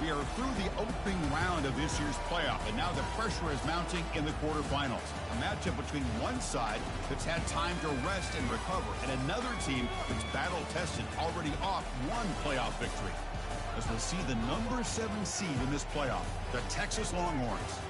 We are through the opening round of this year's playoff, and now the pressure is mounting in the quarterfinals. A matchup between one side that's had time to rest and recover, and another team that's battle-tested, already off one playoff victory. As we'll see the number 7 seed in this playoff, the Texas Longhorns,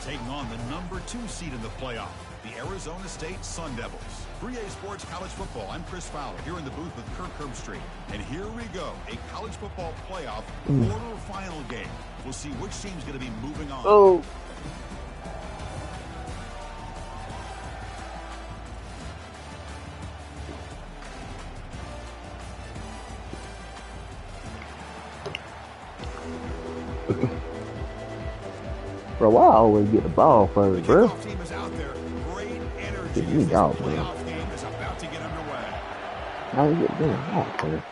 taking on the number 2 seed in the playoff, the Arizona State Sun Devils. 3A Sports College Football. I'm Chris Fowler here in the booth with Kirk Herbstreit. And here we go, a college football playoff quarterfinal game. We'll see which team's going to be moving on. Oh. Bro, why I always get the ball first, bro? The team is out there. Great energy. Get me out, man. Playoff game is about to get underway. How you get them out, man?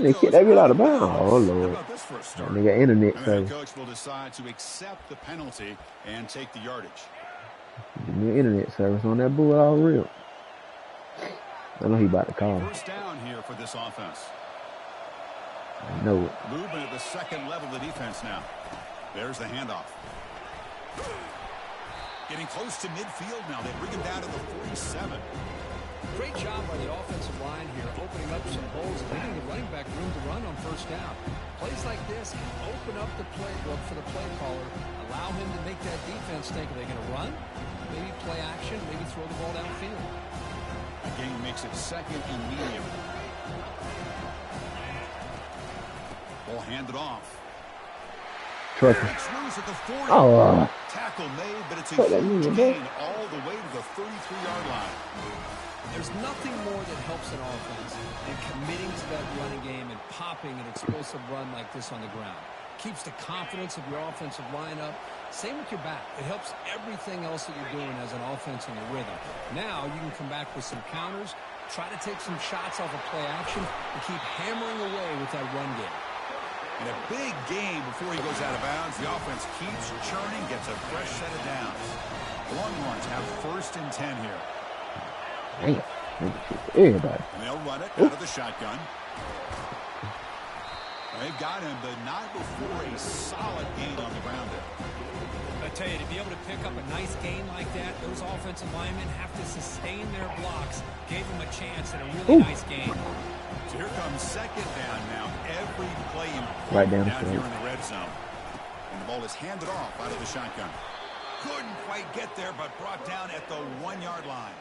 They kick that bit out of bounds. Oh, Lord. That nigga internet service. The coach will decide to accept the penalty and take the yardage. Give me an internet service on that bull all real. I know he about to call. First down here for this offense. I know it. Movement at the second level of the defense now. There's the handoff. Getting close to midfield now. They bring him down to the 47. Great job by the offensive line here, opening up some holes, leaving the running back room to run on first down. Plays like this can open up the playbook for the play caller, allow him to make that defense think, are they going to run? Maybe play action, maybe throw the ball downfield. The game makes it second and medium. Ball handed off. Oh, tackle made, but it's a huge gain all the way to the 33-yard line. There's nothing more that helps an offense than committing to that running game and popping an explosive run like this on the ground. Keeps the confidence of your offensive lineup. Same with your back. It helps everything else that you're doing as an offense in your rhythm. Now you can come back with some counters, try to take some shots off of play action, and keep hammering away with that run game. In a big game before he goes out of bounds, the offense keeps churning, gets a fresh set of downs. The Longhorns have first and 10 here. Damn. Everybody. And they'll run it out of the shotgun. They've got him, but not before a solid gain on the ground there. I tell you, to be able to pick up a nice gain like that, those offensive linemen have to sustain their blocks. Gave them a chance at a really nice gain. So here comes second down now. Every play important right down here in the red zone. And the ball is handed off out of the shotgun. Couldn't quite get there, but brought down at the 1-yard line.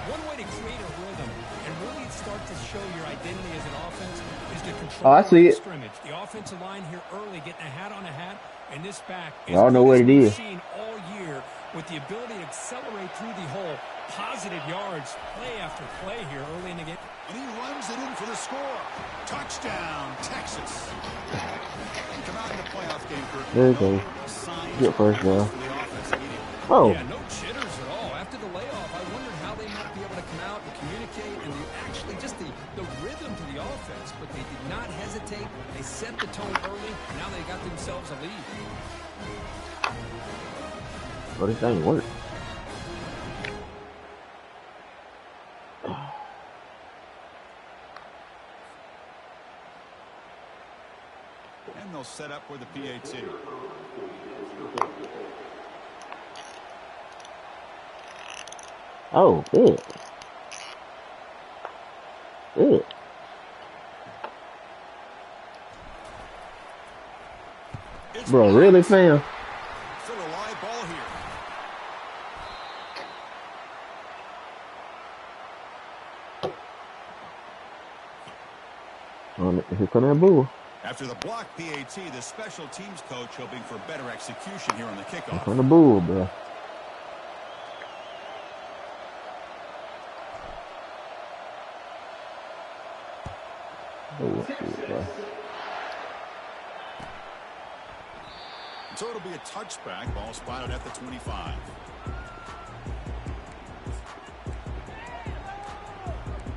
One way to create a rhythm and really start to show your identity as an offense is to control the scrimmage. The offensive line here early getting a hat on a hat, and this back is I don't know what it is. Seen all year with the ability to accelerate through the hole. Positive yards, play after play here early in the game. And he runs it in for the score. Touchdown, Texas. And come out in the playoff game for there you go. Get first down. Oh. Yeah, no jitters at all. After the layoff, I wondered how they might be able to come out and communicate and actually just the rhythm to the offense. But they did not hesitate. They set the tone early. Now they got themselves a lead. Well, this thing worked. And they'll set up for the PAT. Oh, good. Good. Bro, really, fam? Still a live ball here. Here come that bull. After the block PAT, the special teams coach hoping for better execution here on the kickoff. Here come the bull, bro. Oh, shit, bro. So it'll be a touchback. Ball spotted at the 25.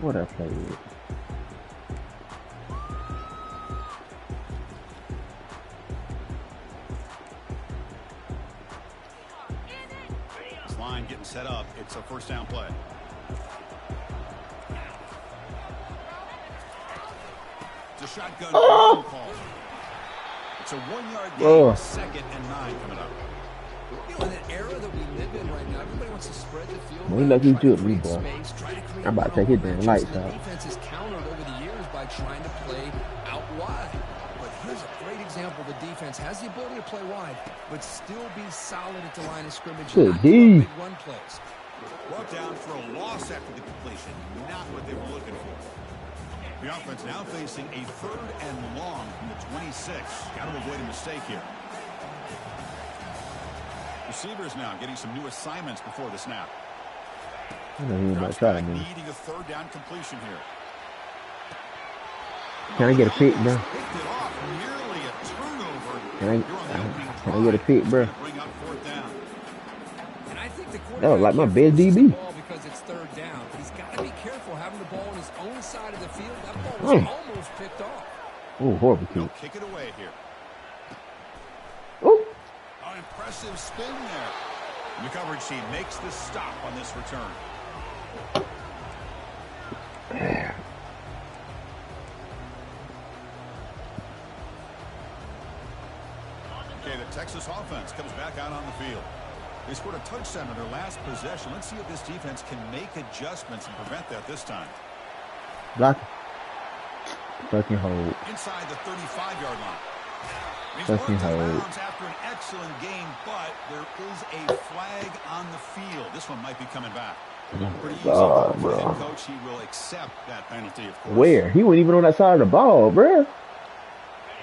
What I play with? This line getting set up. It's a first down play. It's a shotgun call. It's a 1-yard gain, Oh. 2nd and 9 coming up. You know, in an era that we live in right now, everybody wants to spread the field. Well, he lucky he try to took me, create boy. space, try to create I'm about to take his damn one-on-one lights matchups, and out. the defense is countered over the years by trying to play out wide. But here's a great example. The defense has the ability to play wide, but still be solid at the line of scrimmage and Good not give D. up big run plays. Brought down for a loss after the completion. Not what they were looking for. The offense now facing a 3rd and long from the 26. Got to avoid a mistake here. Receivers now getting some new assignments before the snap. I know he ain't about Drops to try back, me. needing a 3rd down completion here. Can I get a pick now? Picked it off, nearly a turnover. Can I get a pick, bro? Bring up 4th down. And I think the That was like my quarterback best here forces DB. the ball because it's 3rd down. He's got to be careful having the ball on his own side of the field. That ball was almost picked off. Oh, horrible He'll kick. kick it away here. Oh. An impressive spin there. And the coverage team makes the stop on this return. Okay, the Texas offense comes back out on the field. They scored a touchdown on their last possession. Let's see if this defense can make adjustments and prevent that this time. Block. Fucking hold. Inside the 35-yard line. He's Fucking worked out of hold. bounds after an excellent game, but there is a flag on the field. This one might be coming back. Pretty easy God, for the bro. head coach. He will accept that penalty, of course. Where? He wasn't even on that side of the ball, bro.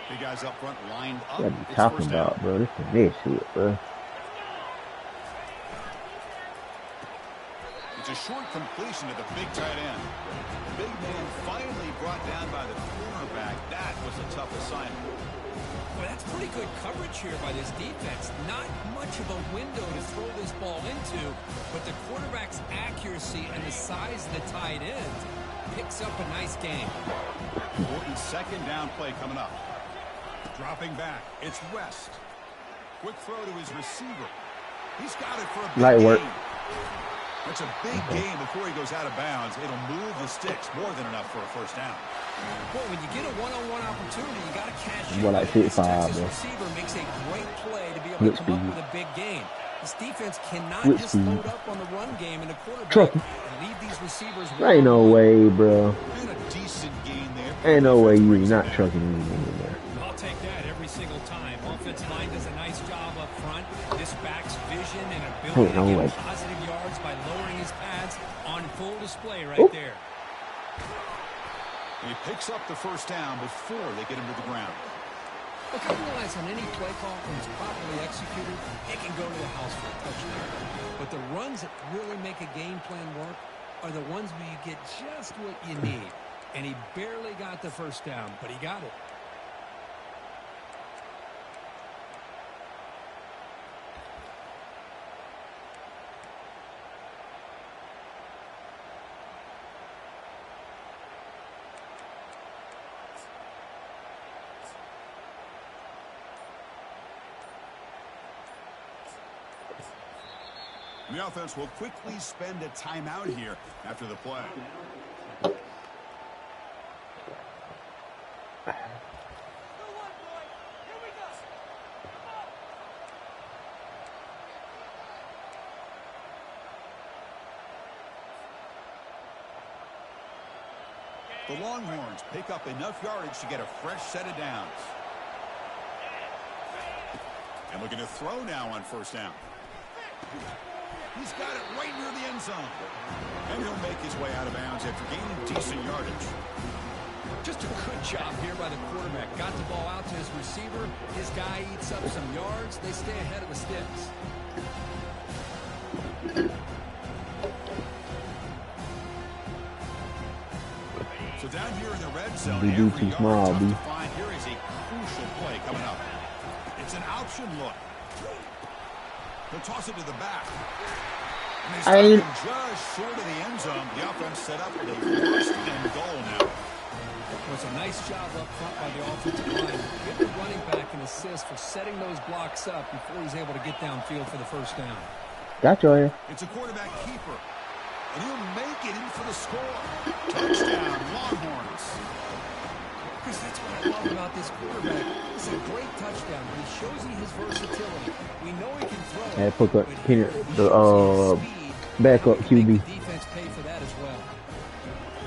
Big guys up front lined up. What are you It's talking 1st down. about, bro? This is this shit, bro. It's a short completion to the big tight end. The big man finally brought down by the cornerback. That was a tough assignment. Well, that's pretty good coverage here by this defense. Not much of a window to throw this ball into, but the quarterback's accuracy and the size of the tight end picks up a nice game. Important 2nd down play coming up. Dropping back. It's West. Quick throw to his receiver. He's got it for a big Light work. gain. That's a big gain before he goes out of bounds. It'll move the sticks more than enough for a 1st down. Boy, when you get a one-on-one opportunity, you got to cash in. More like This 6'5", Texas bro. receiver makes a great play to be able Blitz to come speed. up with a big gain. This defense cannot Blitz just speed. load up on the run game and the quarterback Trucking. and leave these receivers. There ain't no way, bro. And a decent gain there. Ain't no way you not trucking anything in there. I'll take that every single time. Offensive line does a nice job up front. This back's vision and ability Ain't no to way. get positive yards by lowering his pads on full display right Ooh. there. He picks up the 1st down before they get him to the ground. Look, I realize on any play call, when it's properly executed, it can go to the house for a touchdown. But the runs that really make a game plan work are the ones where you get just what you need. And he barely got the 1st down, but he got it. The offense will quickly spend a timeout here after the play. The Longhorns pick up enough yardage to get a fresh set of downs. And looking to throw now on 1st down. He's got it right near the end zone. And he'll make his way out of bounds after gaining decent yardage. Just a good job here by the quarterback. Got the ball out to his receiver. His guy eats up some yards. They stay ahead of the sticks. So down here in the red zone, BB every too yard small, tough B. to find. Here is a crucial play coming up. It's an option look. They'll toss it to the back. And they stop him just short of the end zone. The offense set up with a 1st and goal now. Well, it's a nice job up front by the offensive line. Give the running back an assist for setting those blocks up before he's able to get downfield for the 1st down. Got your ass. It's a quarterback keeper. And he'll make it in for the score. Touchdown, Longhorns. Chris, that's what I love about this quarterback. This is a great touchdown. He shows you his versatility. We know he can throw. And put the backup QB. Defense pay for that as well.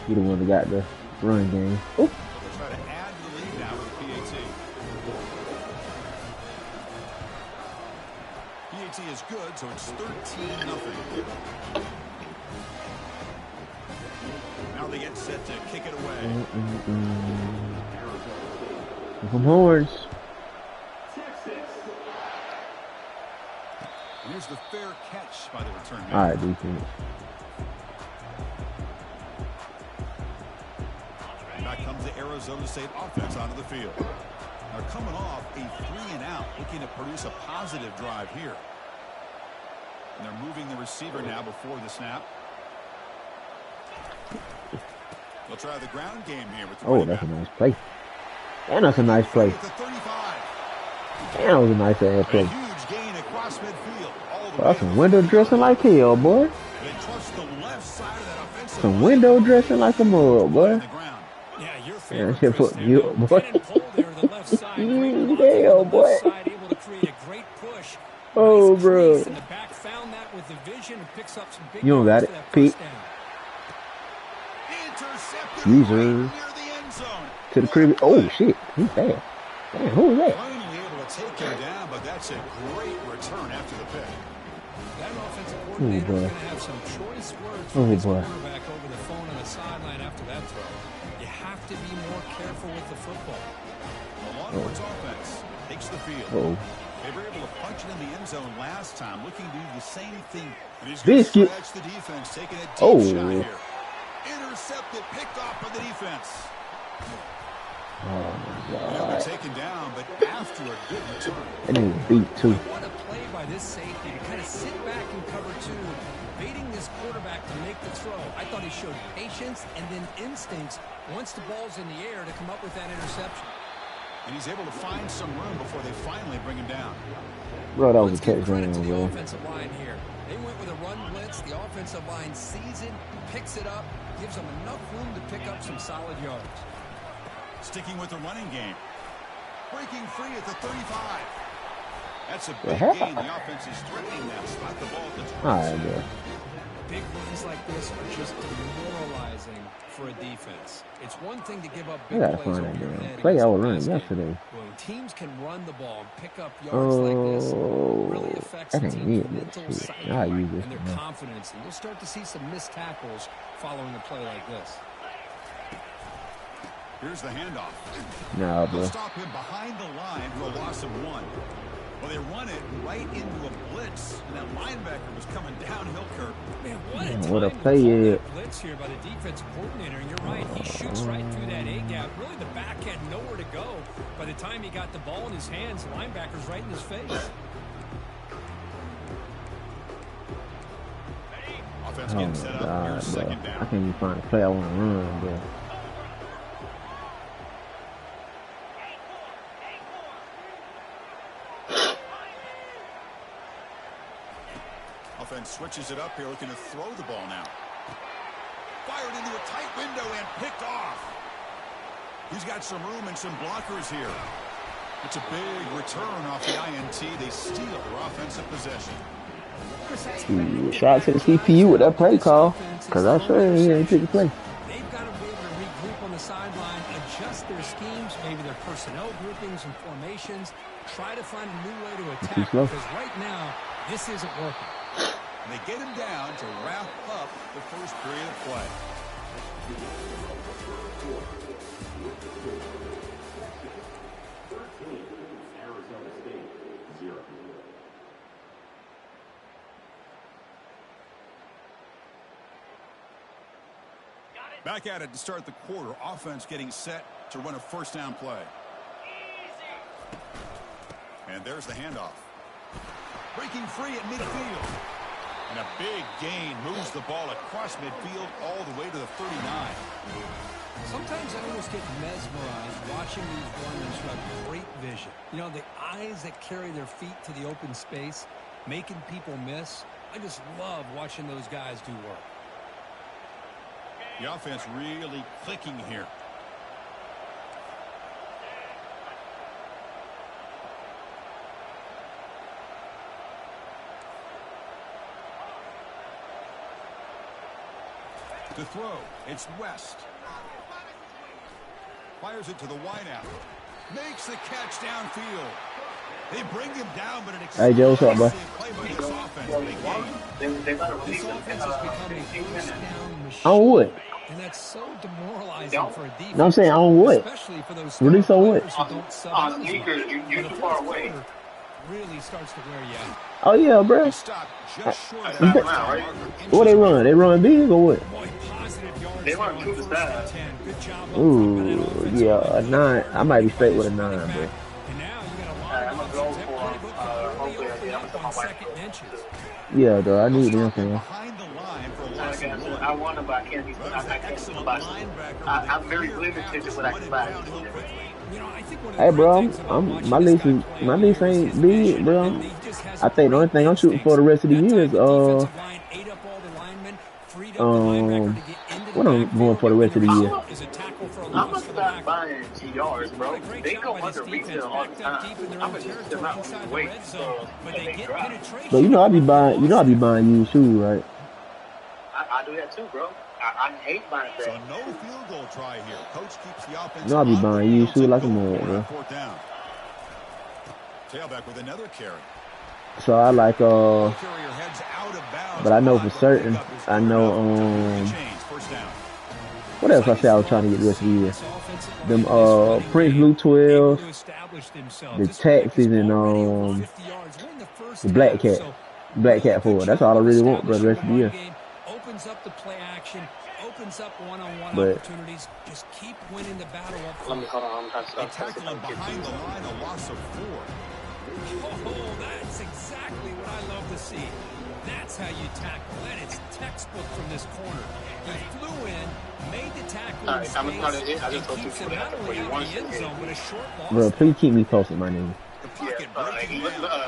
He the one that got the run game. Oh. They'll try to add to the lead now with PAT. PAT is good, so it's 13-0. Now they get set to kick it away. From horns. And here's the fair catch by the return man. All right, defense. Back comes the Arizona State offense onto the field. They're coming off a 3-and-out, looking to produce a positive drive here. And they're moving the receiver now before the snap. They'll try the ground game here with the Oh, that's a nice play. And that's a nice play. And that was a nice ass play. Huge gain across midfield. That's some window dressing like hell, boy. They trust the left side of that offensive some window dressing like a mug, boy. Yeah, your Yeah, favorite put you, boy. Hell, boy. Able to create a great push. Oh, Nice bro. crease in the back, found that with the vision and picks up some big You don't got yards it, for that Pete. first down. Intercepted Jesus. right near the end zone. To the crib. Oh, shit. He's fast. Damn, who was that? Finally able to take him down, but that's a great return after the pick. That offensive coordinator is boy. going to have some choice words Oh, for his boy. quarterback over the phone on the sideline after that throw. You have to be more careful with the football. The Longhorns offense takes the field. Oh. They were able to punch it in the end zone last time, looking to do the same thing. And he's going to Biscuit. stretch the defense, taking a deep Oh. shot here. Intercepted, picked off by the defense. Oh, my They'll be God. taken down, but after a good return. That nigga beat, too. What a play by this safety to kind of sit back and cover two, baiting this quarterback to make the throw. I thought he showed patience and then instincts once the ball's in the air to come up with that interception. And he's able to find some room before they finally bring him down. Bro, that was a Let's give credit touchdown, to the bro. offensive line here. They went with a run blitz. The offensive line sees it, picks it up, gives them enough room to pick up some solid yards. Sticking with the running game. Breaking free at the 35. That's a big Yeah. gain. The offense is threatening that. Spot the ball at the 26. All right, bro. Big runs like this are just demoralizing for a defense. It's one thing to give up I big gotta plays find over that your damn head play I against was the running pass game. yesterday. When teams can run the ball and pick up yards like this, it really affects that the ain't team's it, mental but shit. psyche I'll use this and their one. confidence. And you'll start to see some missed tackles following a play like this. Here's the handoff. Nah, They'll bro. stop him behind the line for a loss of 1. Well, they run it right into a blitz, and that linebacker was coming downhill, Kirk. Man, What a time to play call is. that blitz here by the defensive coordinator. And you're right, he shoots right through that A gap. Really, the back had nowhere to go. By the time he got the ball in his hands, the linebacker's right in his face. Offense Oh, getting my set up. God, Here's bro. second I down. can't even find a play I want to run, bro. Offense switches it up here, looking to throw the ball now. Fired into a tight window and picked off. He's got some room and some blockers here. It's a big return off the INT. They steal their offensive possession. Ooh, shout out to the CPU with that play call. Because I swear he ain't pick the play. They've got to be able to regroup on the sideline, adjust their schemes, maybe their personnel groupings and formations, try to find a new way to attack, slow. because right now, this isn't working. And they get him down to wrap up the first period of play. Back at it to start the quarter. Offense getting set to run a first down play. And there's the handoff. Breaking free at midfield. And a big gain moves the ball across midfield all the way to the 39. Sometimes I almost get mesmerized watching these runners who have great vision. You know, the eyes that carry their feet to the open space, making people miss. I just love watching those guys do work. The offense really clicking here. To throw, it's West. Fires it to the wideout. Makes the catch downfield. They bring him down, but it Hey, Joe, what's up, bro? This offense has become a first down machine. On what? And that's so demoralizing for a defense. No, I'm saying on what? Especially for those Release on what? On sneakers, you're too far away. Really starts to wear you out. Oh, yeah, bro. What they run? They run big or what? They run 2 to 7. Ooh, yeah, a 9. I might be straight with a 9, bro. I'm going to go for, hopefully, I'm going to my wife. Yeah, though, I need them, man. I want to, but I can't be. I'm very limited to what I can buy. Hey, bro, my lease ain't big, bro. I think the only thing I'm shooting for the rest of the year is what I'm going for the rest of the year. I'm gonna stop buying GRs, bro. They go under retail all the time. I'm gonna just them out wait so they drop. But I be buying used shoes, right? I do that too, bro. I hate buying that. So no field goal try here. Coach keeps the offense. I be buying used shoes like a mad, bro. Tailback with another carry. So I like but I know for certain, I know what else I say I was trying to get the rest of the year? Them Prince Blue 12s, the taxis, and the Black Cat 4. That's all I really want for the rest of the year. Opens up the play action, opens up one-on-one But opportunities. Just keep winning the battle up Let me hold on. They tackle him behind the line, a loss of 4. Oh, that's exactly what I love to see. That's how you tackle. That is textbook from this corner. He flew in, made the tackle. All right, I'm gonna start it. I just told you keeps to him put it not out only there out for of the end zone, but a short loss. bro, please keep me posted, my name. Let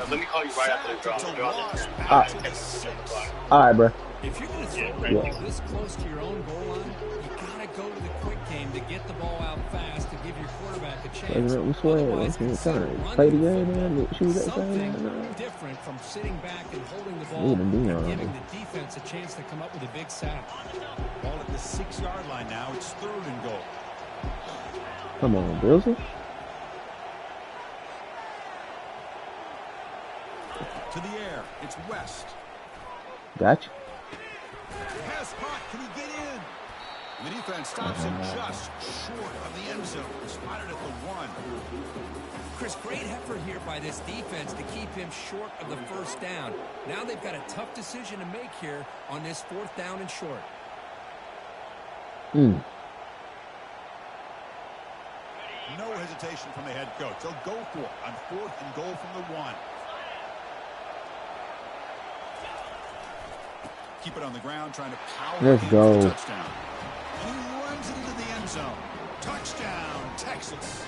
me call you right after the draw. All right, bro. If you're going to throw the ball this close to your own goal line, you got to go to the quick game to get the ball out fast to give your quarterback a chance. Otherwise, Play the game, man. Shoot that something different from sitting back and holding the ball and giving the defense a chance to come up with a big sack. Ball at the 6-yard line now. It's 3rd and goal. Come on, Bills. To the air. It's West. Gotcha. Pass caught. Can he get in? The defense stops him just short of the end zone. Spotted at the 1. Chris, great effort here by this defense to keep him short of the first down. Now they've got a tough decision to make here on this 4th down and short. No hesitation from the head coach. They'll go for it on 4th and goal from the 1. Keep it on the ground, trying to power. Let's go. Touchdown. And he runs it into the end zone. Touchdown, Texas.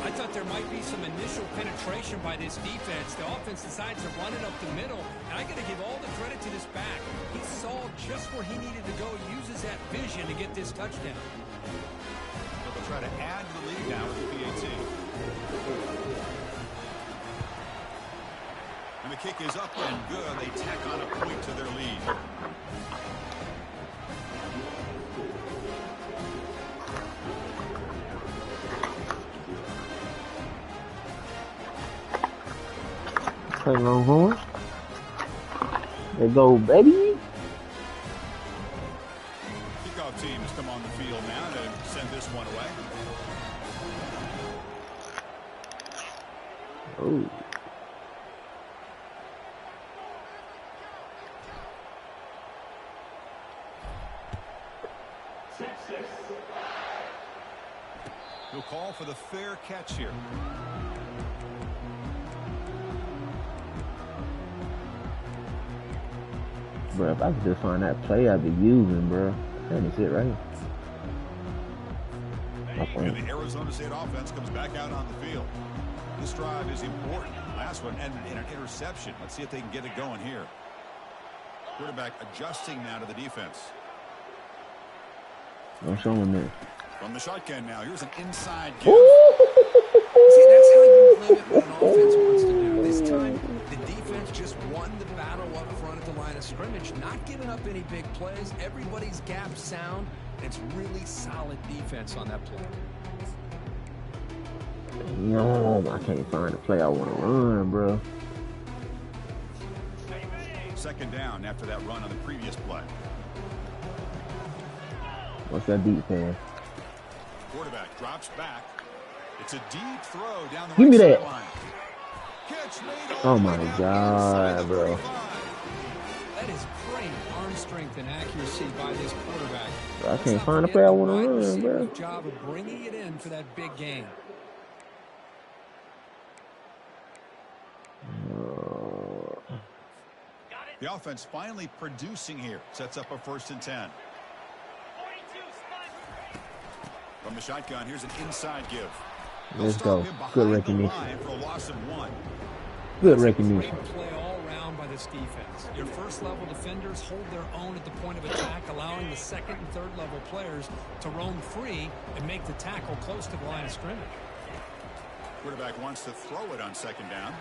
I thought there might be some initial penetration by this defense. The offense decides to run it up the middle. And I got to give all the credit to this back. He saw just where he needed to go. He uses that vision to get this touchdown. They'll try to add to the lead now with the PAT. And the kick is up and good. They tack on a point to their lead. Hang on, horn. There go, baby. Kickoff teams come on the field now to send this one away. Oh. He'll call for the fair catch here. Bro, if I could just find that play I'd be using, bro. That is it right here. And the Arizona State offense comes back out on the field. This drive is important. Last one ended in an interception. Let's see if they can get it going here. Quarterback adjusting now to the defense. Don't show him that. From the shotgun now, here's an inside See, give. that's how you limit what an offense wants to do. This time, the defense just won the battle up front at the line of scrimmage, not giving up any big plays. Everybody's gap sound. It's really solid defense on that play. No, I can't find the play I want to run, bro. Second down after that run on the previous play. What's that deep pass? Quarterback drops back. It's a deep throw down the Give me that. line. Oh my God, bro. That is great arm strength and accuracy by this quarterback. I can't find the play I want to run, bro. Job of bringing it in for that big game. The offense finally producing here. Sets up a 1st and 10. From the shotgun, here's an inside give. Let's go. Good recognition. For a loss of 1. Good recognition. Great play all around by this defense. Your first-level defenders hold their own at the point of attack, allowing the second and third-level players to roam free and make the tackle close to the line of scrimmage. Quarterback wants to throw it on 2nd down.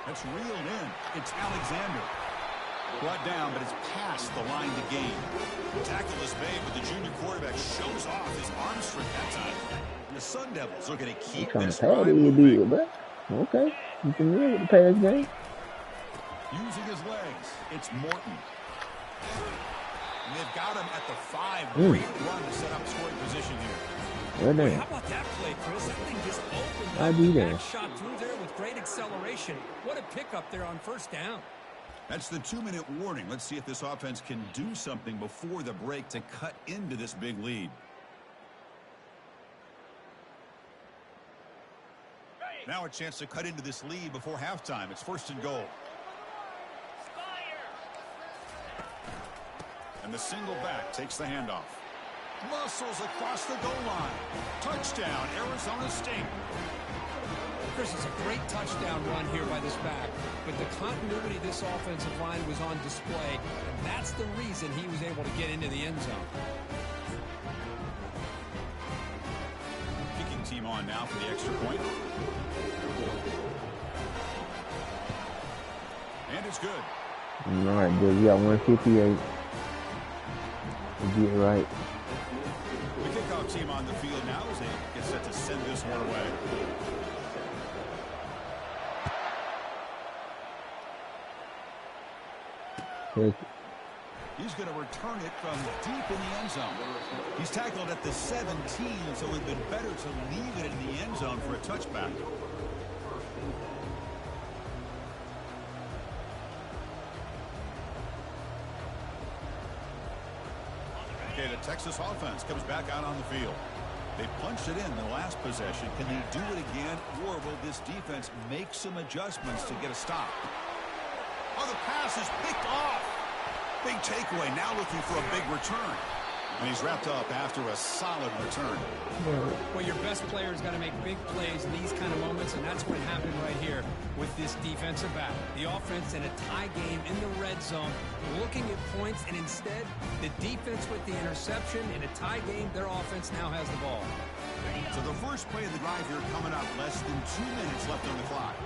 That's reeled in. It's Alexander. Brought down, but it's past the line to gain. The tackle is made, but the junior quarterback shows off his arm strength that time. And the Sun Devils looking to keep this drive moving. But okay, you can live with the pass game. Using his legs, it's Morton. And they've got him at the 5. Great run to set up scoring position here. Well, how about that play, Chris? That thing just opened I up. do that. Shot through there with great acceleration. What a pickup there on 1st down. That's the 2-minute warning. Let's see if this offense can do something before the break to cut into this big lead. Now a chance to cut into this lead before halftime. It's 1st and goal. And the single back takes the handoff. Muscles across the goal line. Touchdown, Arizona State. Chris, it's a great touchdown run here by this back, but the continuity of this offensive line was on display, and that's the reason he was able to get into the end zone. Kicking team on now for the extra point. And it's good. All right, boys, we got 158. Get right. The kickoff team on the field now as they get set to send this one away. He's going to return it from deep in the end zone. He's tackled at the 17, so it would have been better to leave it in the end zone for a touchback. Okay, the Texas offense comes back out on the field. They punched it in the last possession. Can they do it again, or will this defense make some adjustments to get a stop? Oh, the pass is picked off. Big takeaway, now looking for a big return. And he's wrapped up after a solid return. Well, your best player's got to make big plays in these kind of moments, and that's what happened right here with this defensive back. The offense in a tie game in the red zone, looking at points, and instead, the defense with the interception. In a tie game, their offense now has the ball. So the first play of the drive here coming up, less than 2 minutes left on the clock.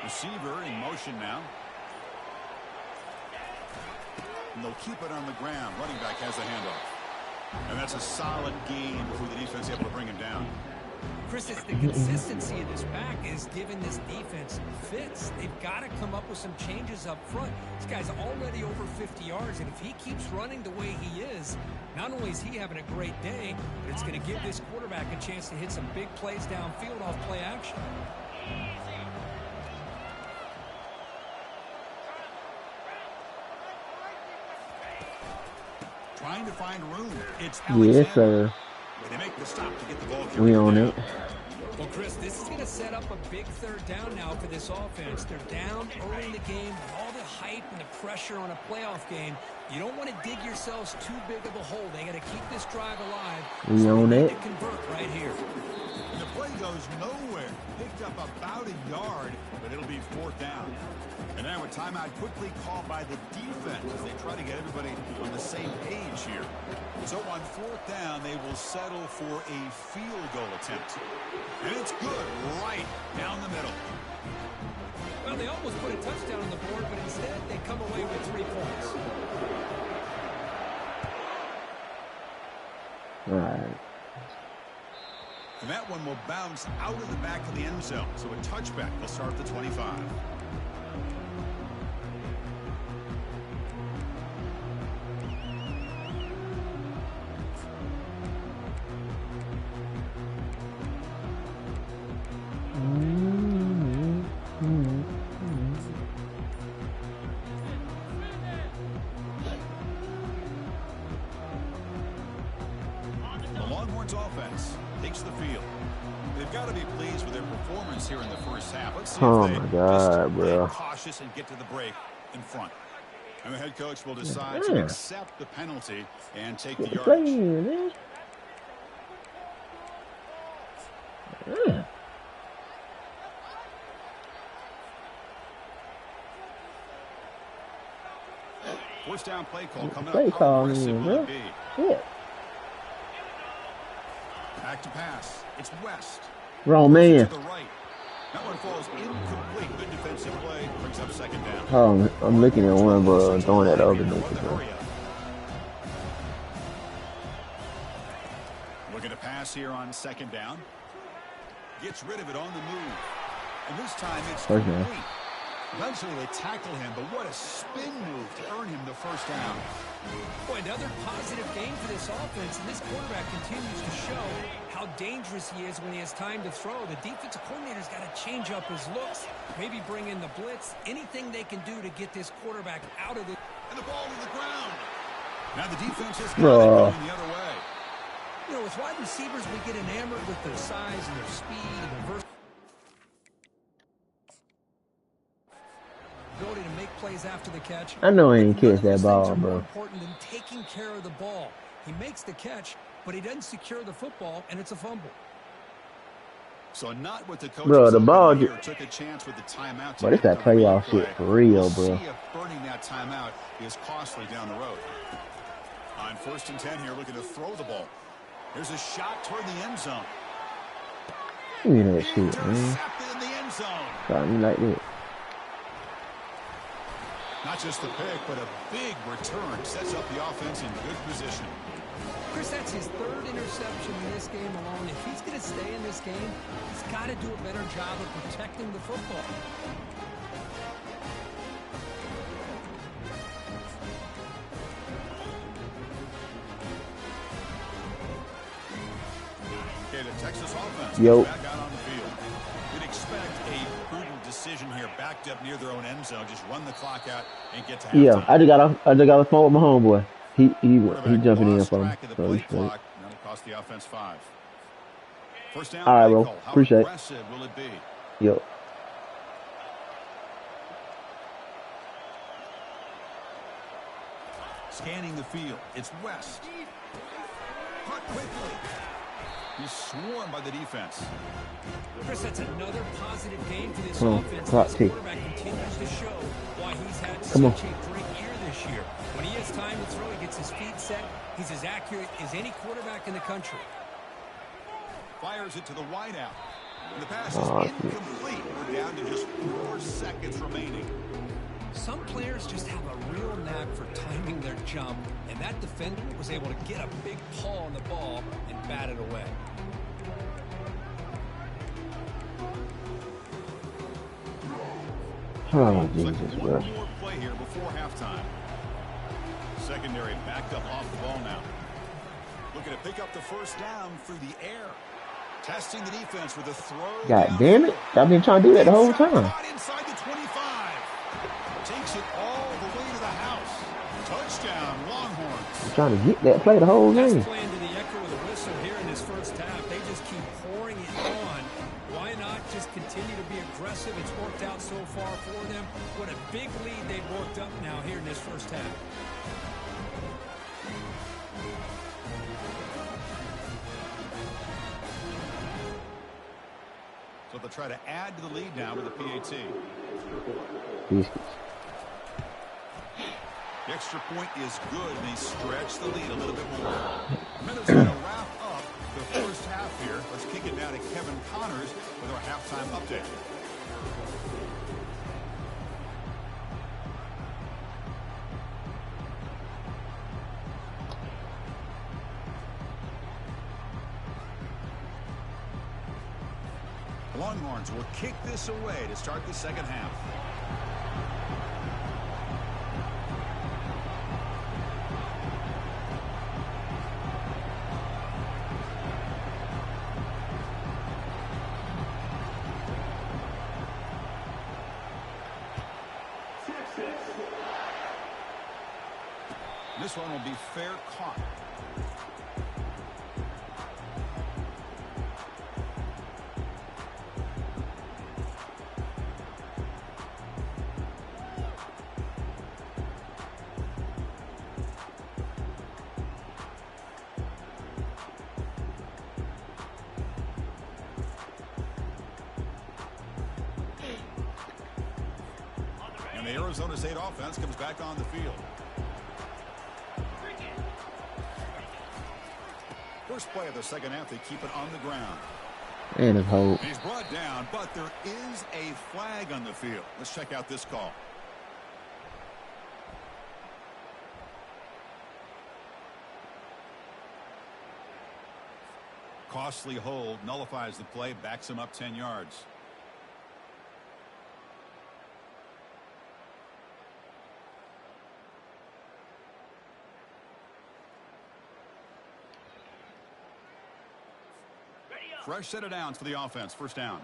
Receiver in motion now. And they'll keep it on the ground. Running back has the handoff. And that's a solid gain before the defense able to bring him down. Chris, it's the consistency of this back is giving this defense fits. They've got to come up with some changes up front. This guy's already over 50 yards, and if he keeps running the way he is, not only is he having a great day, but it's going to give this quarterback a chance to hit some big plays downfield off play action. Trying to find room. It's Yes, sir. They make the stop to get the ball. We on it. Well, Chris, this is going to set up a big 3rd down now for this offense. They're down early in the game with all the hype and the pressure on a playoff game. You don't want to dig yourselves too big of a hole. They got to keep this drive alive. We on it. To convert right here. And the play goes nowhere. Picked up about a yard, but it'll be 4th down. And now a timeout quickly called by the defense as they try to get everybody on the same page here. So on 4th down, they will settle for a field goal attempt. And it's good right down the middle. Well, they almost put a touchdown on the board, but instead they come away with 3 points. All right. And that one will bounce out of the back of the end zone. So a touchback will start at the 25. Offense takes the field. They've got to be pleased with their performance here in the first half. Let's see if they my God, bro. cautious and get to the break in front. And the head coach will decide to accept the penalty and take the yardage. First down play call coming up. How aggressive will it be? Back to pass. It's West. Wrong man. To the right. That one falls incomplete. Good defensive play. Brings up 2nd down. Oh, I'm looking at one, but throwing at the other. Looking to pass here on 2nd down. Gets rid of it on the move. And this time it's complete. Eventually they tackle him, but what a spin move to earn him the 1st down. Boy, another positive game for this offense, and this quarterback continues to show how dangerous he is when he has time to throw. The defensive coordinator's got to change up his looks, maybe bring in the blitz, anything they can do to get this quarterback out of the... And the ball to the ground. Now the defense has got it going the other way. You know, with wide receivers, we get enamored with their size and their speed and their versatility. Ability to make plays after the catch. I know he ain't catch that ball, bro. More important than taking care of the ball. He makes the catch, but he doesn't secure the football, and it's a fumble. So not what the coach the ball took a chance with the timeout. But it's that playoff shit for real, bro. See if burning that timeout is costly down the road. On 1st and 10 here, looking to throw the ball. Here's a shot toward the end zone. Give me that shit, man. Intercepted in the end zone. Got me like that. Not just the pick, but a big return sets up the offense in good position. Chris, that's his 3rd interception in this game alone. If he's going to stay in this game, he's got to do a better job of protecting the football. Okay, the Texas offense back out on the field. We'd expect a prudent decision here, backed up near their own end zone. Just run the clock out and get to halftime. Yeah, I just got a phone with my homeboy. He jumping in for me. So he's straight. That'll cost the offense 5. First down. All right, bro. Appreciate it. How aggressive will it be? Yep. Scanning the field. It's West. Caught quickly. He's swarmed by the defense. Chris, that's another positive game for this offense. This quarterback continues to show why he's had such a great year this year. When he has time to throw, he gets his feet set. He's as accurate as any quarterback in the country. Fires it to the wideout. And the pass is incomplete. We're down to just 4 seconds remaining. Some players just have a real knack for timing their jump, and that defender was able to get a big paw on the ball and bat it away. Oh, Jesus, bro. One more play here before halftime. Secondary backed up off the ball now. Looking to pick up the 1st down through the air. Testing the defense with a throw. God damn it. I've been trying to do that the whole time. Inside the 25. Takes it all the way to the house. Touchdown, Longhorns. I'm trying to get that play the whole game. That's playing to the echo of the whistle here in this 1st half. They just keep pouring it on. Why not just continue to be aggressive? It's worked out so far for them. What a big lead they've worked up now here in this 1st half. they'll try to add to the lead now with a PAT. The extra point is good, and they stretch the lead a little bit more. Minnesota wrap up the first half here. Let's kick it now to Kevin Connors with our halftime update. The Longhorns will kick this away to start the second half. This one will be fair caught. And the Arizona State offense comes back on the field. First play of the second half, they keep it on the ground. And it's hold. He's brought down, but there is a flag on the field. Let's check out this call. Costly hold, nullifies the play, backs him up 10 yards. Fresh set of downs for the offense. First down.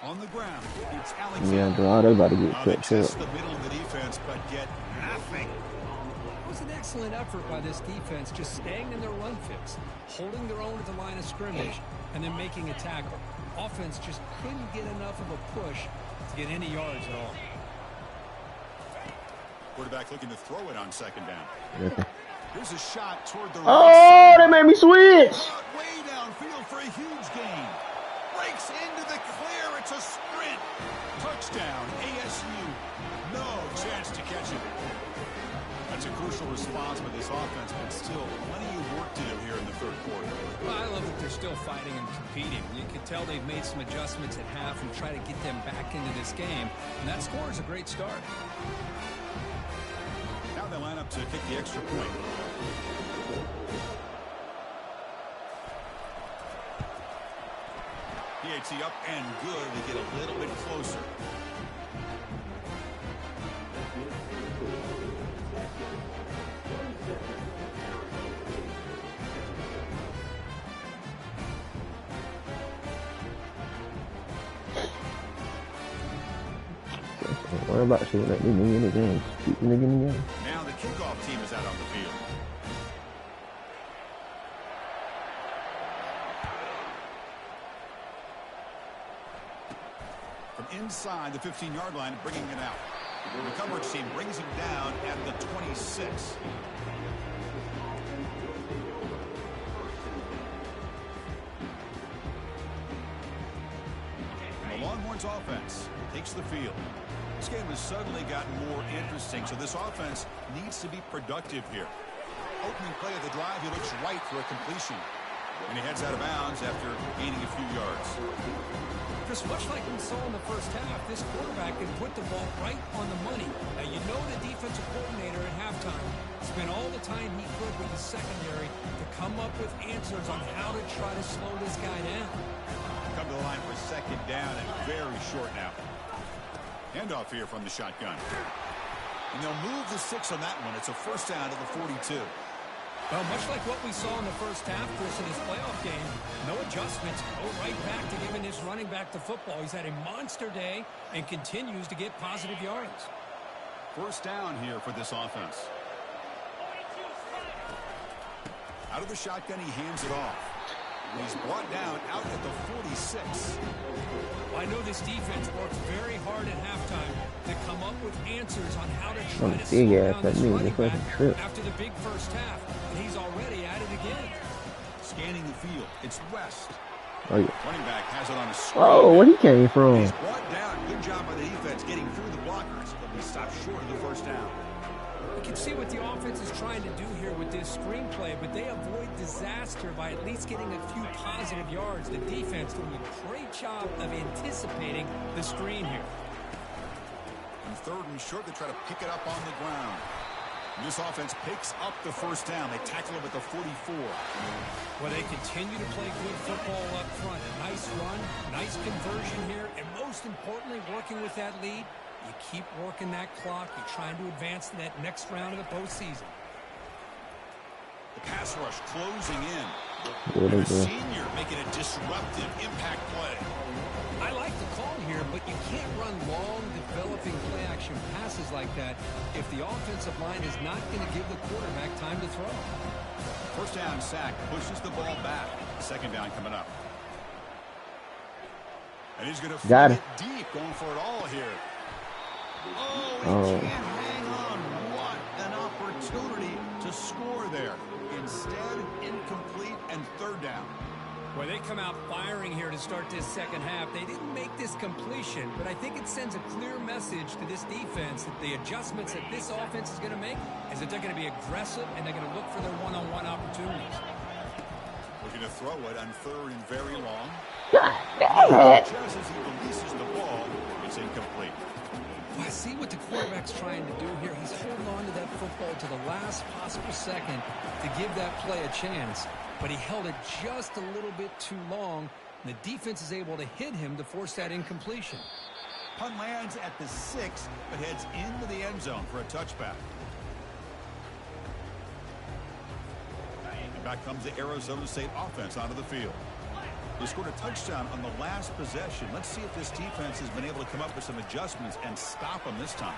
On the ground, it's Alexander. Yeah, they're about to get cut test the middle of the defense, but get nothing. It was an excellent effort by this defense, just staying in their run fix, holding their own at the line of scrimmage, and then making a tackle. Offense just couldn't get enough of a push to get any yards at all. Quarterback looking to throw it on second down. Okay. Here's a shot toward the right. They made me switch. Way downfield for a huge gain. Breaks into the clear. It's a sprint. Touchdown, ASU. No chance to catch it. That's a crucial response by this offense, but still plenty of work to do here in the third quarter. Well, I love that they're still fighting and competing. You can tell they've made some adjustments at half and try to get them back into this game. And that score is a great start. Now they line up to kick the extra point. PAT up and good to get a little bit closer. What about shooting that nigga in the game? Keep the nigga in the game. Now the kickoff team is out on the field. From inside the 15-yard line, bringing it out. The coverage team brings him down at the 26. The Longhorns offense takes the field. This game has suddenly gotten more interesting, so this offense needs to be productive here. Opening play of the drive, he looks right for a completion. And he heads out of bounds after gaining a few yards. Just much like we saw in the first half, this quarterback can put the ball right on the money. Now, you know the defensive coordinator at halftime spent all the time he could with the secondary to come up with answers on how to try to slow this guy down. Come to the line for second down and very short now. Handoff here from the shotgun. And they'll move the 6 on that one. It's a first down to the 42. Well, much like what we saw in the first half, Chris, in his playoff game, no adjustments, go right back to giving this running back the football. He's had a monster day and continues to get positive yards. First down here for this offense. Out of the shotgun, he hands it off. He's brought down out at the 46. I know this defense works very hard at halftime to come up with answers on how to try to slow down this running back after the big first half, and he's already at scanning the field. It's West. Oh, yeah. Running back has it on a screen. Oh, where he came from? He's brought down. Good job by the defense getting through the blockers. But we stopped short of the first down. You can see what the offense is trying to do here with this screenplay, but they avoid disaster by at least getting a few positive yards. The defense doing a great job of anticipating the screen here. On 3rd and short, they try to pick it up on the ground. And this offense picks up the first down. They tackle him at the 44. Well, they continue to play good football up front. A nice run, nice conversion here, and most importantly, working with that lead. You keep working that clock. You're trying to advance to that next round of the postseason. The pass rush closing in. What And is a that? senior making a disruptive impact play. I like the call here, but you can't run long, developing play-action passes like that if the offensive line is not going to give the quarterback time to throw. First down sack pushes the ball back. Second down coming up. And he's going to Got feed it. it deep, going for it all here. Oh, Oh. he can't hang on. What an opportunity to score there. Instead, incomplete and 3rd down. Well, they come out firing here to start this second half. They didn't make this completion, but I think it sends a clear message to this defense that the adjustments that this offense is going to make is that they're going to be aggressive and they're going to look for their one-on-one opportunities. Looking to throw it on 3rd and very long. God damn it. Just as he releases the ball, it's incomplete. Well, I see what the quarterback's trying to do here. He's holding on to that football to the last possible second to give that play a chance. But he held it just a little bit too long. The defense is able to hit him to force that incompletion. Punt lands at the 6, but heads into the end zone for a touchback. And back comes the Arizona State offense onto the field. They scored a touchdown on the last possession. Let's see if this defense has been able to come up with some adjustments and stop them this time.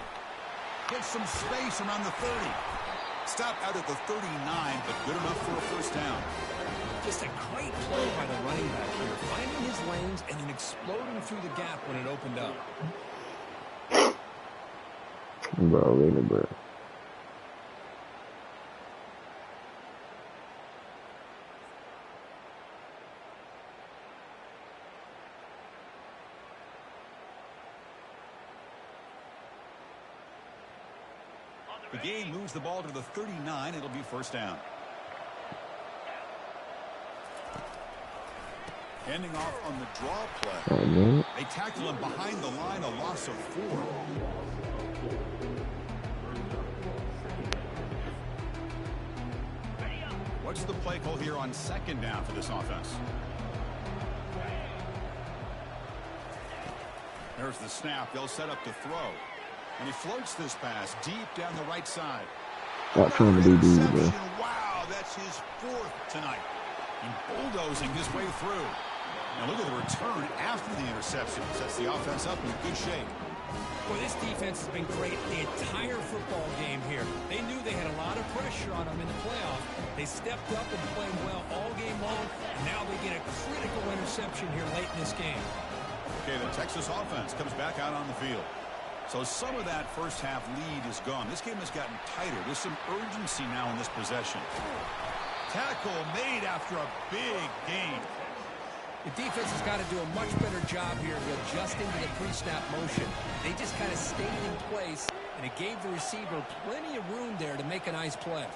Get some space around the 30. Stop out at the 39, but good enough for a first down. Just a great play by the running back here, finding his lanes and then exploding through the gap when it opened up. Bro, really, bro. The game moves the ball to the 39. It'll be first down. Handing off on the draw play. Oh, man. They tackle him behind the line, a loss of 4. What's the play call here on 2nd down for this offense? There's the snap. They'll set up to throw. And he floats this pass deep down the right side. Stop trying to be deep, bro. Wow, that's his 4th tonight. And bulldozing his way through. Now look at the return after the interception. Sets the offense up in good shape. Well, this defense has been great the entire football game here. They knew they had a lot of pressure on them in the playoff. They stepped up and played well all game long. And now they get a critical interception here late in this game. Okay, the Texas offense comes back out on the field. So some of that first half lead is gone. This game has gotten tighter. There's some urgency now in this possession. Tackle made after a big gain. The defense has got to do a much better job here of adjusting to the pre-snap motion. They just kind of stayed in place, and it gave the receiver plenty of room there to make a nice play.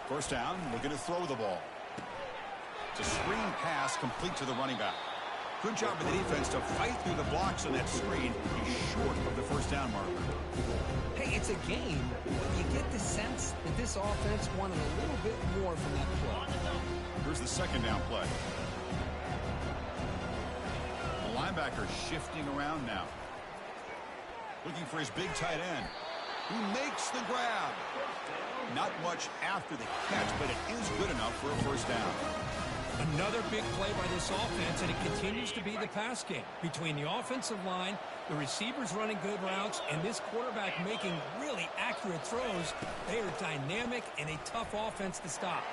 First down, looking to throw the ball. It's a screen pass complete to the running back. Good job by the defense to fight through the blocks on that screen. He's short of the first down marker. Hey, it's a game, but you get the sense that this offense wanted a little bit more from that play. Here's the second down play. The linebacker shifting around now. Looking for his big tight end. Who makes the grab. Not much after the catch, but it is good enough for a first down. Another big play by this offense, and it continues to be the pass game. Between the offensive line, the receivers running good routes, and this quarterback making really accurate throws, they are dynamic and a tough offense to stop.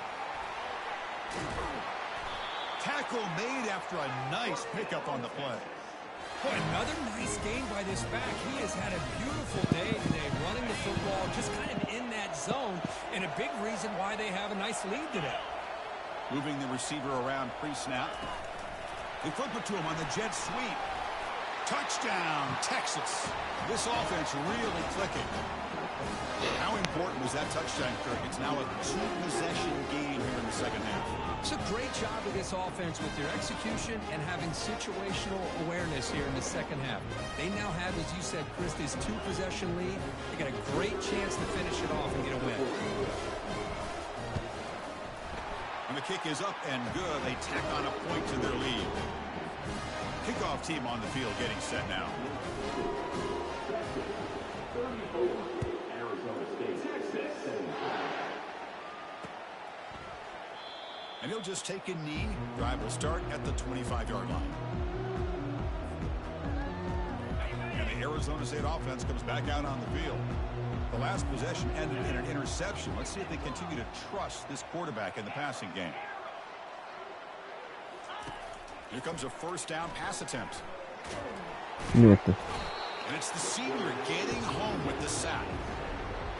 Tackle made after a nice pickup on the play. Boy, another nice game by this back. He has had a beautiful day today running the football, just kind of in that zone, and a big reason why they have a nice lead today. Moving the receiver around pre-snap. They flip it to him on the jet sweep. Touchdown, Texas. This offense really clicking. How important was that touchdown, Kirk? It's now a 2-possession game here in the second half. It's a great job of this offense with their execution and having situational awareness here in the second half. They now have, as you said, Chris, this 2-possession lead. They got a great chance to finish it off and get a win. And the kick is up and good. They tack on a point to their lead. Kickoff team on the field getting set now. And he'll just take a knee. Drive will start at the 25-yard line. And the Arizona State offense comes back out on the field. The last possession ended in an interception. Let's see if they continue to trust this quarterback in the passing game. Here comes a first down pass attempt. And it's the senior getting home with the sack.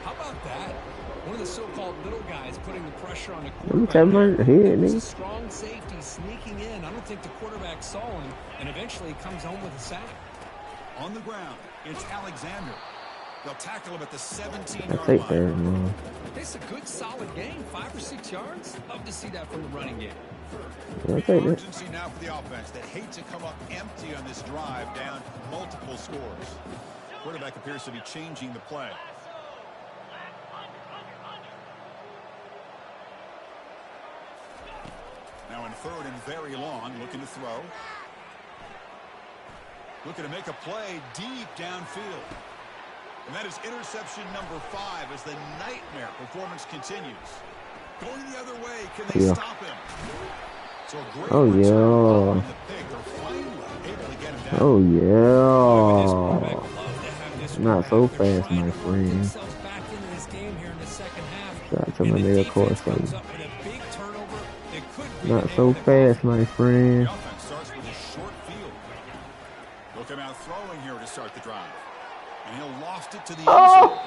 How about that? One of the so-called little guys putting the pressure on the quarterback. It's a strong safety sneaking in. I don't think the quarterback saw him, and eventually comes home with a sack. On the ground, it's Alexander. They'll tackle him at the 17-yard line. It's a good, solid gain, 5 or 6 yards. Love to see that from the running game. Emergency now for the offense that hate to come up empty on this drive, down multiple scores. Quarterback appears to be changing the play. Now in third and very long, looking to throw. Looking to make a play deep downfield. And that is interception number 5 as the nightmare performance continues. Going the other way, can they stop him? So a great the pick. They're finally able to get him down. Not so fast, my friend. Shot to my nail course. Not so fast, my friend. The offense starts with a short field. Look him out throwing here to start the drive. And he'll loft it to the end zone.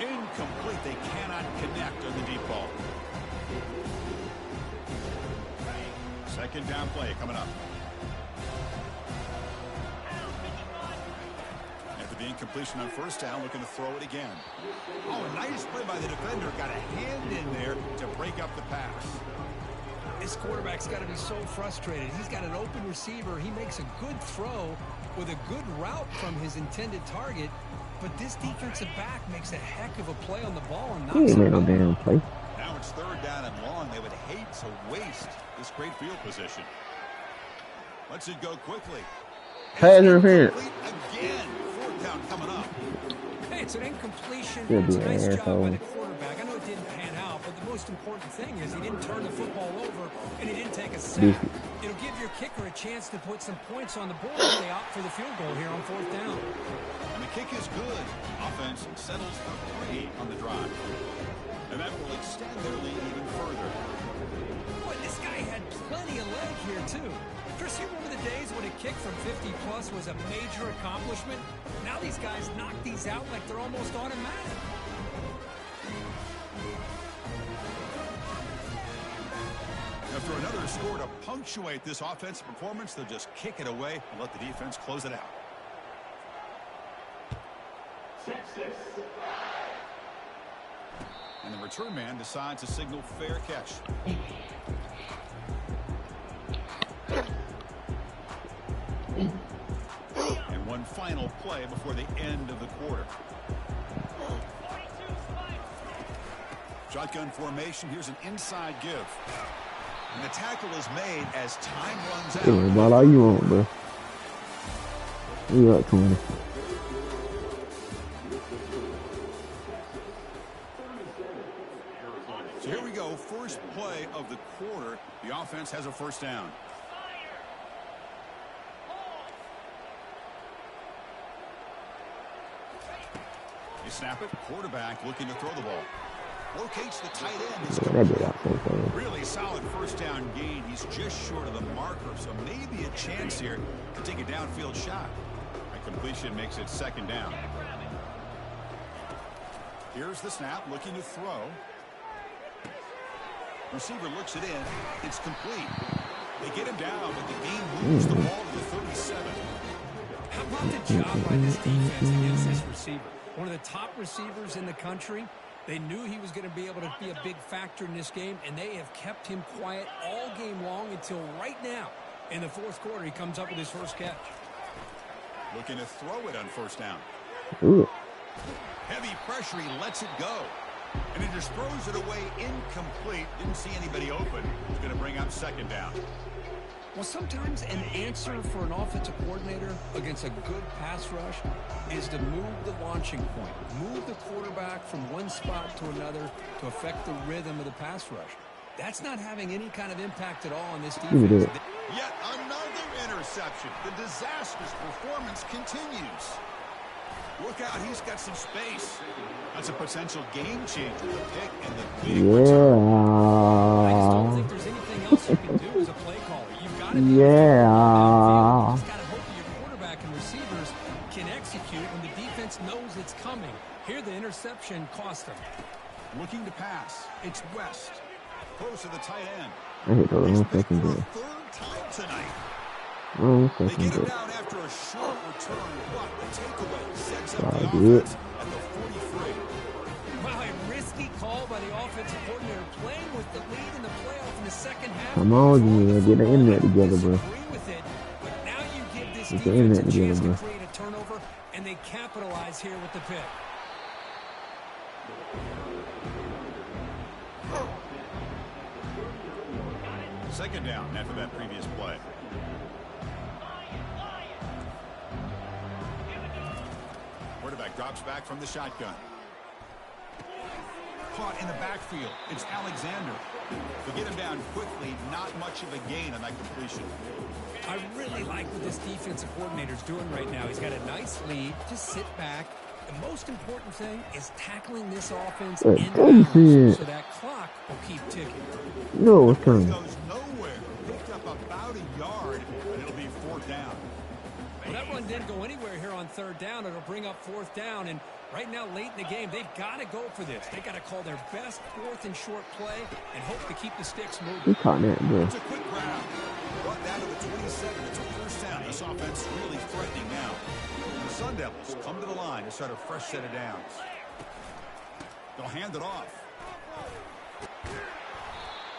Incomplete. They cannot connect on the deep ball. Second down play coming up. After the incompletion on first down, looking to throw it again. Oh, a nice play by the defender. Got a hand in there to break up the pass. This quarterback's got to be so frustrated. He's got an open receiver. He makes a good throw with a good route from his intended target. But this defensive back makes a heck of a play on the ball and knocks it no damn play. Now it's third down and long. They would hate to waste this great field position. Let's it go quickly. Pass interference. Again, fourth down coming up. Hey, it's an incompletion. It's a nice job by the quarterback. I know it didn't pan out, but the most important thing is he didn't turn the football over and he didn't take a sack. It'll give your kicker a chance to put some points on the board if they opt for the field goal here on fourth down. And the kick is good. Offense settles for 3 on the drive. And that will extend their lead even further. Boy, this guy had plenty of leg here, too. Chris, you remember the days when a kick from 50-plus was a major accomplishment? Now these guys knock these out like they're almost automatic. After another score to punctuate this offensive performance, they'll just kick it away and let the defense close it out. And the return man decides to signal fair catch. And one final play before the end of the quarter. Shotgun formation. Here's an inside give. And the tackle is made as time runs out. Yeah, about all you want, bro. We got 20. So here we go. First play of the quarter. The offense has a first down. They snap it. Quarterback looking to throw the ball. Locates the tight end. Really solid first down gain. He's just short of the marker, so maybe a chance here to take a downfield shot. A completion makes it second down. Here's the snap, looking to throw. Receiver looks it in. It's complete. They get him down, but the game moves the ball to the 37. How about the job by this defense against this receiver? One of the top receivers in the country. They knew he was going to be able to be a big factor in this game, and they have kept him quiet all game long until right now. In the fourth quarter, he comes up with his first catch. Looking to throw it on first down. Ooh. Heavy pressure, he lets it go. And he just throws it away incomplete. Didn't see anybody open. He's going to bring up second down. Well, sometimes an answer for an offensive coordinator against a good pass rush is to move the launching point, move the quarterback from one spot to another to affect the rhythm of the pass rush. That's not having any kind of impact at all on this defense. Yet another interception. The disastrous performance continues. Look out, he's got some space. That's a potential game changer. The pick and the big return. I just don't think there's anything else you can do as a play caller. You've got to be Yeah. you just got to hope that your quarterback and receivers can execute when the defense knows it's coming. Here, the interception cost them. Looking to pass. It's West. Close to the tight end. I hit the wrong He's second picked for there. a third time tonight. Wrong They second get him there. down after a short return, but the takeaway sets up the Good. offense at the 43. Wow, a risky call by the offensive coordinator, playing with the lead in the playoff in the second half. Come on, Jimmy. Get the internet together, bro. Disagree with it, but now you give this Get the defense internet a chance together, to create a turnover, and they capitalize here with the pick. Second down after that previous play. Quarterback drops back from the shotgun. Caught in the backfield. It's Alexander. They get him down quickly. Not much of a gain on that completion. I really like what this defensive coordinator's doing right now. He's got a nice lead. Just sit back. The most important thing is tackling this offense in bounds so that clock will keep ticking. No, it's He coming. goes nowhere. Picked up about a yard, and it'll be fourth down. Well, that run didn't go anywhere here on third down. It'll bring up fourth down, and right now, late in the game, they've got to go for this. They've got to call their best fourth and short play and hope to keep the sticks moving. He caught that, bro. It's a quick grab. Brought down to the 27. It's a first down. This offense really threatening now. The Sun Devils come to the line to start a fresh set of downs. They'll hand it off.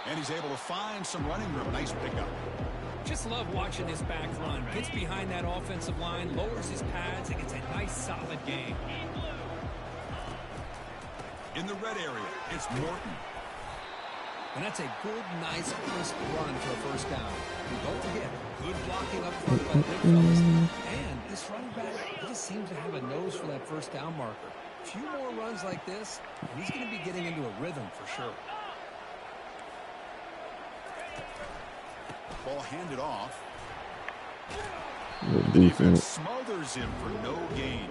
And he's able to find some running room. Nice pickup. Just love watching this back run. Gets behind that offensive line, lowers his pads, and gets a nice, solid gain. In the red area, it's Morton. And that's a good, nice, crisp run for a first down. And don't forget, good blocking up front by the big fellas. And this running back, he just seems to have a nose for that first down marker. A few more runs like this, and he's going to be getting into a rhythm for sure. Ball handed off. Good The defense defense. smothers him for no gain.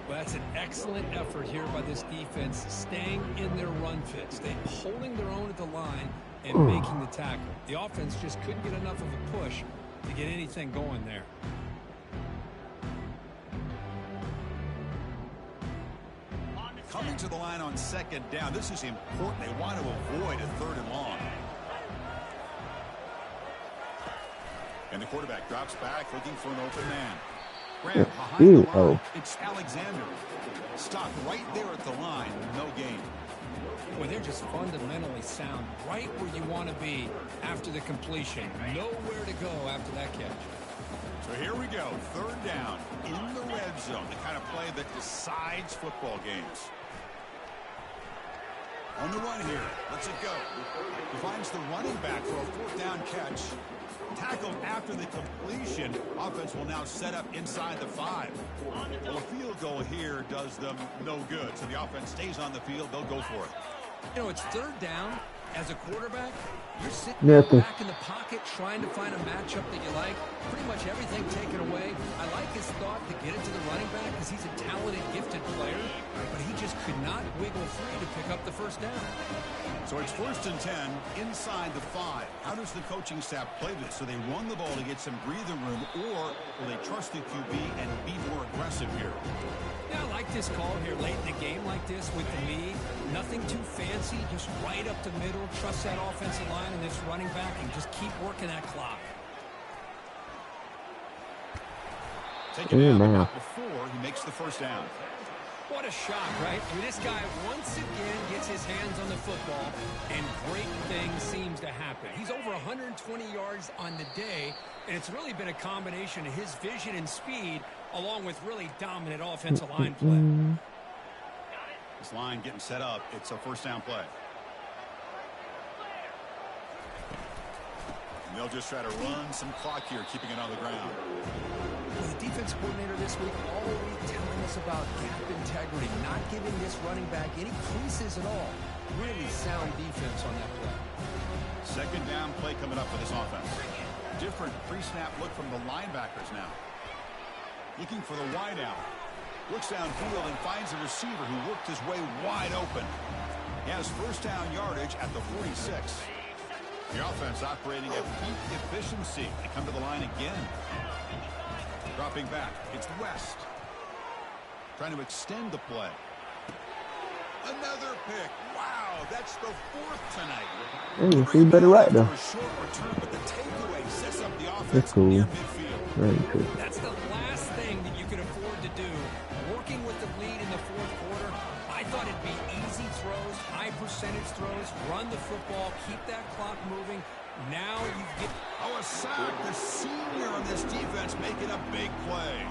Well, that's an excellent effort here by this defense, staying in their run fits. They're holding their own at the line and making the tackle. The offense just couldn't get enough of a push to get anything going there. Coming to the line on second down. This is important. They want to avoid a third and long. And the quarterback drops back looking for an open man. Grab behind the line. It's Alexander. Stop right there at the line. No gain. Well, they're just fundamentally sound, right where you want to be after the completion. Nowhere to go after that catch. So here we go. Third down in the red zone. The kind of play that decides football games. On the run here. Lets it go. He finds the running back for a fourth down catch. Tackled after the completion. Offense will now set up inside the 5. Well, a field goal here does them no good. So the offense stays on the field. They'll go for it. You know, it's third down. As a quarterback, you're sitting back in the pocket trying to find a matchup that you like. Pretty much everything taken away. I like his thought to get it to the running back because he's a talented, gifted player, but he just could not wiggle free to pick up the first down. So it's first and 10 inside the 5. How does the coaching staff play this? So they run the ball to get some breathing room, or will they trust the QB and be more aggressive here? Yeah, I like this call here late in the game like this with the lead. Nothing too fancy, just right up the middle. Trust that offensive line and this running back and just keep working that clock. Taking it out before he makes the first down. What a shot, right? I mean, this guy once again gets his hands on the football, and great things seems to happen. He's over 120 yards on the day, and it's really been a combination of his vision and speed, along with really dominant offensive line play. This line getting set up. It's a first down play. And they'll just try to run some clock here, keeping it on the ground. Well, the defense coordinator this week all week telling us about gap integrity, not giving this running back any creases at all. Really sound defense on that play. Second down play coming up for this offense. Different pre-snap look from the linebackers now. Looking for the wide out. Looks downfield and finds a receiver who worked his way wide open. He has first down yardage at the 46. The offense operating at peak efficiency. They come to the line again. Dropping back. It's West. Trying to extend the play. Another pick. Wow, that's the fourth tonight. Hey, you better right though. Short return, but the takeaway sets up the offense That's cool. near midfield. Very cool. That's the last thing that you can afford to do. Working with the lead in the fourth quarter, I thought it'd be easy throws, high percentage throws, run the football, keep that clock moving. Now you get... Oh, a sack. The senior on this defense making a big play.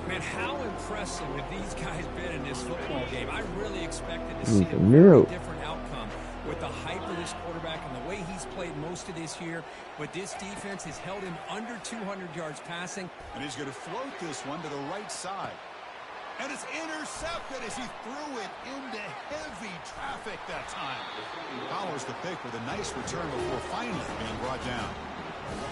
Man, how impressive have these guys been in this football game? I really expected to see a very different outcome with the hype of this quarterback and the way he's played most of this year. But this defense has held him under 200 yards passing. And he's going to float this one to the right side. And it's intercepted as he threw it into heavy traffic that time. Follows the pick with a nice return before finally being brought down.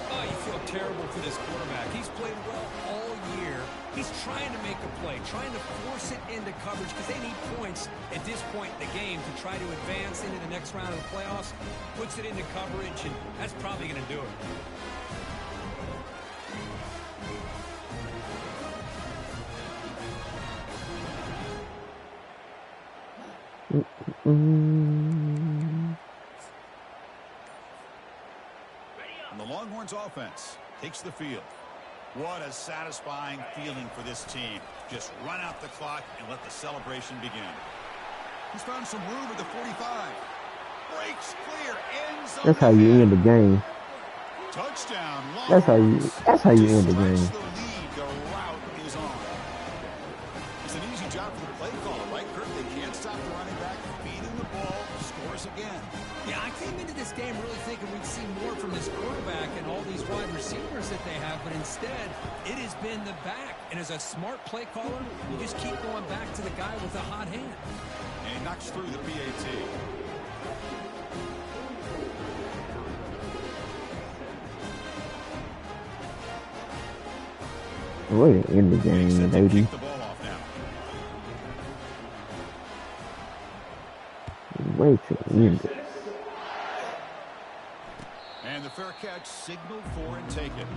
Oh, you feel terrible for this quarterback. He's played well all year. He's trying to make a play, trying to force it into coverage because they need points at this point in the game to try to advance into the next round of the playoffs. Puts it into coverage, and that's probably going to do it. And the Longhorns offense takes the field. What a satisfying feeling for this team. Just run out the clock and let the celebration begin. He's found some room at the 45. Breaks clear, ends zone. That's how you end the game. Touchdown. That's how you end the game. The lead, the route is on. It's an easy job for the play caller, right, Kirk? They can't stop the running back, feed him the ball, scores again. Yeah, I came into this game really thinking we'd see more from this quarterback and all these wide receivers that they have, but instead, it has been the back. And as a smart play caller, you just keep going back to the guy with the hot hand. And he knocks through the PAT. Way to end the game, baby. The ball off now. Way to end it. And the fair catch signaled for and taken.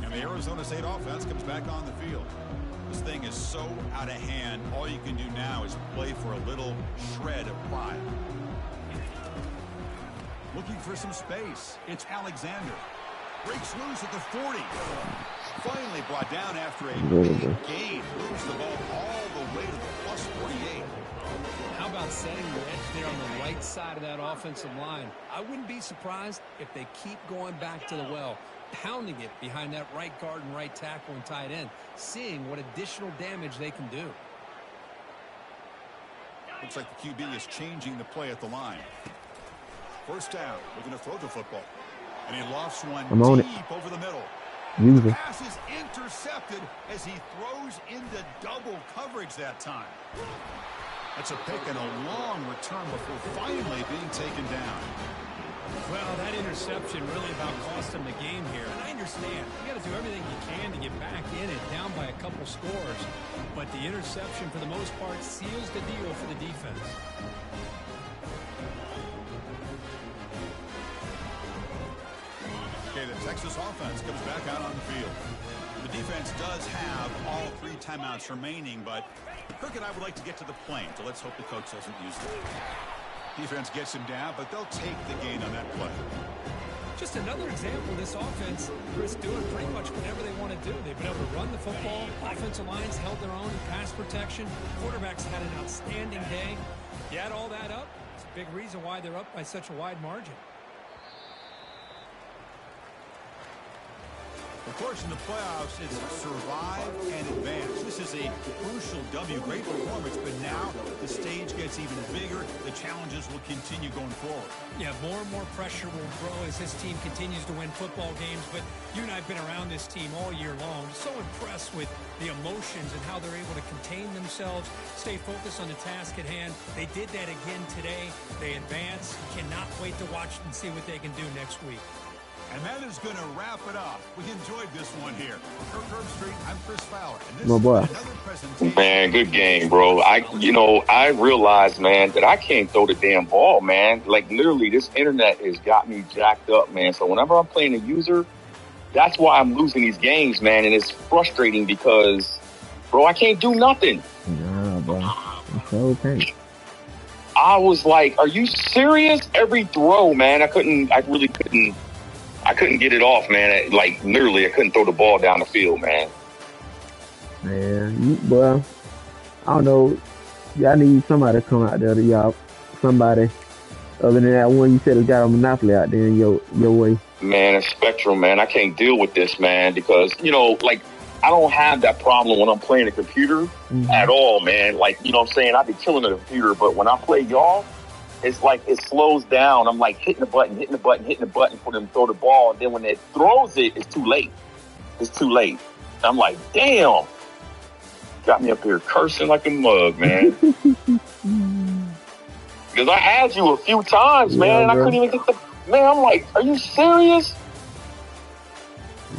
And the Arizona State offense comes back on the field. This thing is so out of hand. All you can do now is play for a little shred of pride. Looking for some space. It's Alexander. Breaks loose at the 40. Finally brought down after a big gain. Moves the ball all the way to the plus 48. How about setting the edge there on the right side of that offensive line? I wouldn't be surprised if they keep going back to the well, pounding it behind that right guard and right tackle and tight end, seeing what additional damage they can do. Looks like the QB is changing the play at the line. First down, looking to throw the football. And he lofts one deep over the middle. The pass is intercepted as he throws into double coverage that time. That's a pick and a long return before finally being taken down. Well, that interception really about cost him the game here. And I understand. You got to do everything you can to get back in it, down by a couple scores. But the interception, for the most part, seals the deal for the defense. Texas offense comes back out on the field. The defense does have all 3 timeouts remaining, but Kirk and I would like to get to the plane, so let's hope the coach doesn't use them. Defense gets him down, but they'll take the gain on that play. Just another example of this offense, Chris, doing pretty much whatever they want to do. They've been able to run the football. Offensive lines held their own in pass protection. Quarterbacks had an outstanding day. You add all that up, it's a big reason why they're up by such a wide margin. Of course, in the playoffs, it's survive and advance. This is a crucial W. Great performance, but now the stage gets even bigger. The challenges will continue going forward. Yeah, more and more pressure will grow as this team continues to win football games. But you and I have been around this team all year long. So impressed with the emotions and how they're able to contain themselves, stay focused on the task at hand. They did that again today. They advance. Cannot wait to watch and see what they can do next week. And that is going to wrap it up. We enjoyed this one here. For Curb Street, I'm Chris Fowler. And this My boy. is another presentation. Man, good game, bro. I realized, man, that I can't throw the damn ball, man. Like, literally, this internet has got me jacked up, man. So whenever I'm playing a user, that's why I'm losing these games, man. And it's frustrating because, bro, I can't do nothing. Nah, bro. It's okay. I was like, are you serious? Every throw, man, I couldn't get it off, man. Like, literally, I couldn't throw the ball down the field, man. Man, well, I don't know. Y'all need somebody to come out there to y'all. Somebody other than that one you said has got a monopoly out there in your way. Man, it's Spectrum, man. I can't deal with this, man, because, like, I don't have that problem when I'm playing a computer at all, man. Like, you know what I'm saying? I be killing the computer, but when I play y'all, it's like it slows down. I'm like hitting the button for them to throw the ball. And then when it throws it, it's too late. It's too late. I'm like, damn. Got me up here cursing like a mug, man. Because I had you a few times, man, and I couldn't even get the... Man, I'm like, are you serious?